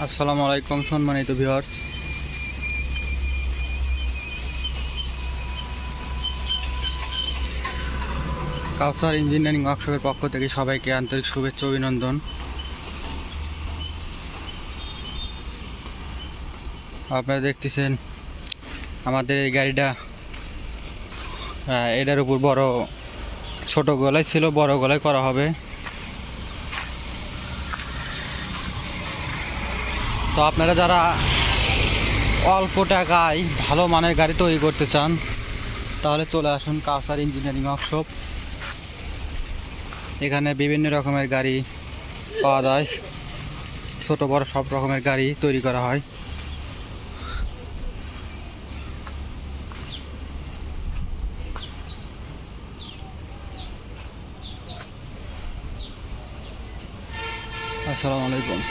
আসসালামু আলাইকুম সম্মানিত ভিউয়ার্স, কাউসার ইঞ্জিনিয়ারিং ওয়ার্কশপের পক্ষ থেকে সবাইকে আন্তরিক শুভেচ্ছা অভিনন্দন। আপনারা দেখতেছেন আমাদের এই গাড়িটা, এটার উপর বড় ছোট গলায় ছিল, বড় গলায় করা হবে। তো আপনারা যারা অল্প টাকায় ভালো মানের গাড়ি তৈরি করতে চান তাহলে চলে আসুন কাউসার ইঞ্জিনিয়ারিং ওয়ার্কশপ। এখানে বিভিন্ন রকমের গাড়ি পাওয়া যায়, ছোট বড় সব রকমের গাড়ি তৈরি করা হয়। আসসালামু আলাইকুম।